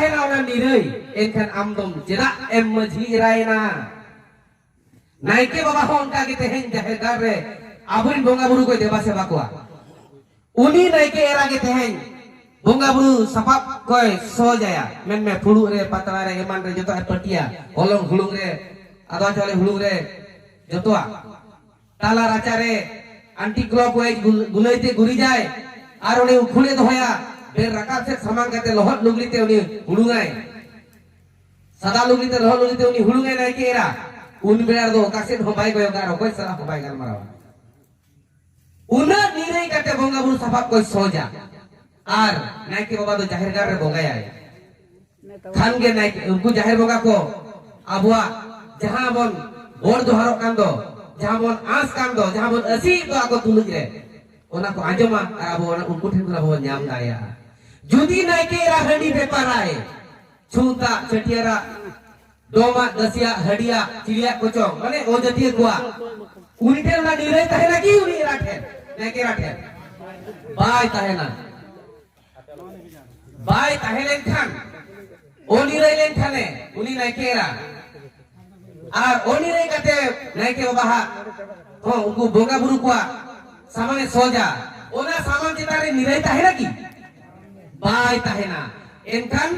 tahena ona nirei enkan amdom jedak em maji raina naike baba honka ke tehen jaher gar re aburin bonga buru ko deba seba ko uni naike era ke tehen bonga buru sapap koy sojaya men me phulu re patla re eman re joto patia olong hulung re ado chole hulung re jotoa tala racha re anti clockwise gulaite guri jay ar one ukhule doya ber rakab se samang kate lohot luglite uni hulungai sada luglite lohot luglite uni hulungai naike era un benar do kasen hobai koy gar koy sala hobai gar marawa una nirei kate bonga buru sapap koy soja আর নাইকে বাবা তো জাহের গারে বঙ্গায় আয় খান গে নাইকে উনকু জাহের বঙ্গা কো আবুয়া যাহা বন বড় দোহারো কান্দো যাহা বন আস কান্দো যাহা বন আসি তো আকো তুলুজ রে ওনা কো আজমা আর আবু ওনা উনকু ঠেন আবু ᱧᱟᱢ দায়া যদি নাইকে রা হাড়ি ব্যাপার আয় ছুতা চটিয়ারা দোমা দসিয়া হাড়িয়া চিড়িয়া কোচং মানে ও জাতীয় কোয়া উনি ঠেন না নিরে তাহে নাকি উনি রাখে নাইকে রাখে বাই তাহে না Baik tahelen kan, oni railen kane, uni naikera, ar oni rai kate naike baha, oh unku bonga buru kuah, samane soja, ona saman citare nirai tahena ki, baik tahena, enkan,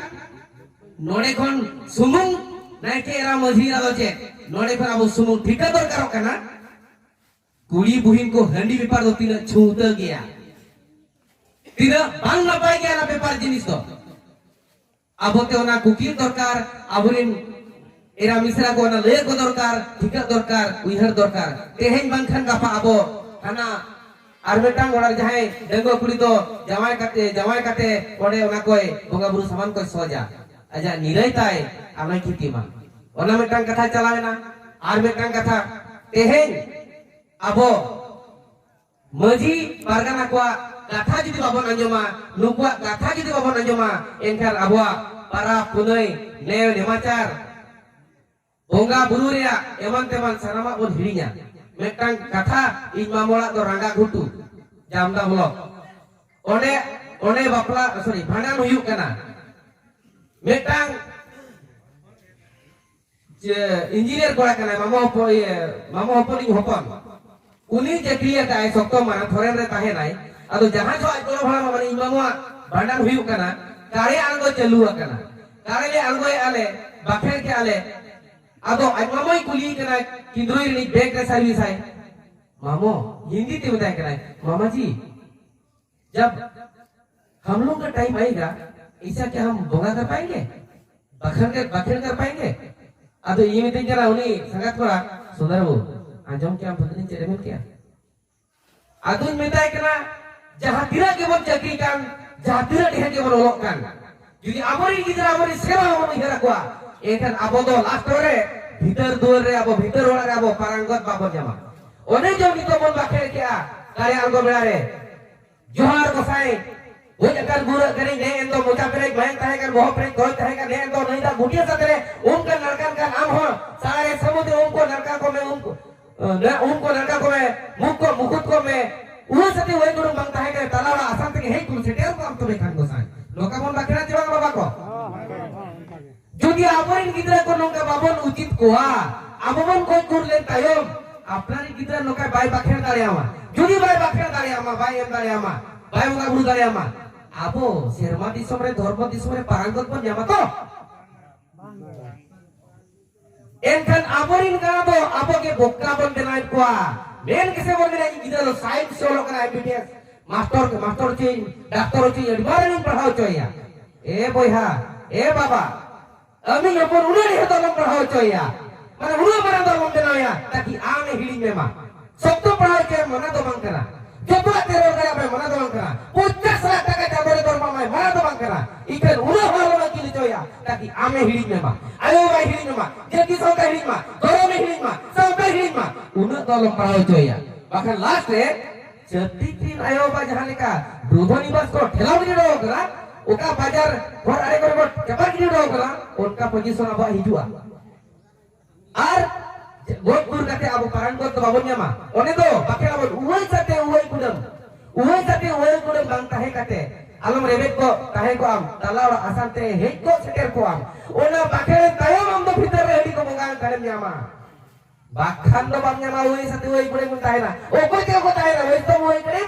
nore kon sumung naikera majira doce, nore kon abu sumung thika dorkar kana, kuri buhin ko handi bepar do tina chuta gaya. Tidak bang napai gaya na bepar jinis to. Abote ona kukin dorkar, aburin era misra ko ona le ko dorkar, thika dorkar, uihar dorkar. Tehen bangkhan gapa abo kana arbetang orar jahe dengo kuri to jamai kate ode ona koy bonga buru saman koy soja. Aja nirai tai amai kitima. Ona metang katha chalawena, ar metang katha tehen abo maji pargana ko Gatha jadi babon anjoma, nukwa gatha jadi babon anjoma, engkar abua para punai neo nemacar, bonga buru ria, eman teman sanama pun hirinya, metang gatha imamola to rangga gutu, jamda blok, one bapla sorry, bhandan huyuk kana, metang engineer kora kana, mama hopon ing hopon, uni jakriya tay sokto mana thoren re tahe nai. Atau jangan soal kalau malam mana imamwa bandang huyuk kana kare algo celu kana kare le algo ale bakher ke ale atau imamoi kuli kana kindroi ni bag re service hai मामो हिंदी में बताया करा मामा जी जब हम लोग का time आएगा ऐसा क्या हम बोगा कर पाएंगे बखेर कर पाएंगे अतो ये में करा उन्हीं संगत करा सुंदर वो आजम क्या हम पता नहीं चले में क्या अतो में बताया करा जहाँ तिरा के बन चक्री कान जहाँ तिरा दिहा के बन ओलोक कान jadi amori gidra amori sewa amori hera kuah ekan abodo last ore bhitar duar re abo bhitar ola re abo paranggot babon jama one jom itu mon bakher kya kare algo berare johar kosai wo jakan gura kare ne endo mocha pere main tahe kan boh pere koi tahe kan ne endo nahi da gutia satere ka narkan ka naam ho sare samudre umko narka ko me umko narka ko me mukut ko me uha sate wo guru bang tahe kan talawa asam te he kum seter ko am to bekhan gosai loka mon bakera jiwa baba ko যদি aborin gidra ko nongka babon ucit koa abon koi kurlen tayom apnari gidra noka bai bakher dare ama যদি bai bakher dare ama bai em dare ama bai boga buru dare ama abo serma disomre dharma disomre parangot bon jama to enkan aborin kana to aboke bokka bon benai koa men kese bon benai gidra lo science solo kana IPTS master ci doctor ci baru pahau coya boyha baba ami ngapun udah nih tolong pahau coya mana udah mana tolong benaya tapi ame hiling memang sabtu pahau coya mana tolong kena coba teror kena apa mana tolong kena pucas lah tak ada boleh tolong mana tolong kena ikan udah halu lagi coya tapi ame hiling memang ayo bayi hiling memang jadi sampai hiling mah dorong hiling mah sampai hiling mah udah tolong pahau coya bahkan last Setikrin ayo baca halika Dudhoni bas ko thela bini ro kara uka bajar ghor are kore bot kabar kini ro kara unka position aba hijua ar got gur kate abu paran got to babonnya ma one do pakai abon uai sate uai kudam bang tahe kate alom rebek ko tahe ko am tala ora asante hej ko seker ko am ona bakere tayom am do bhitar re hedi ko bongang karen nyama bakhan do bam nyama oi sate oi pore mun tahe na o ko te ko tahe na oi to oi kare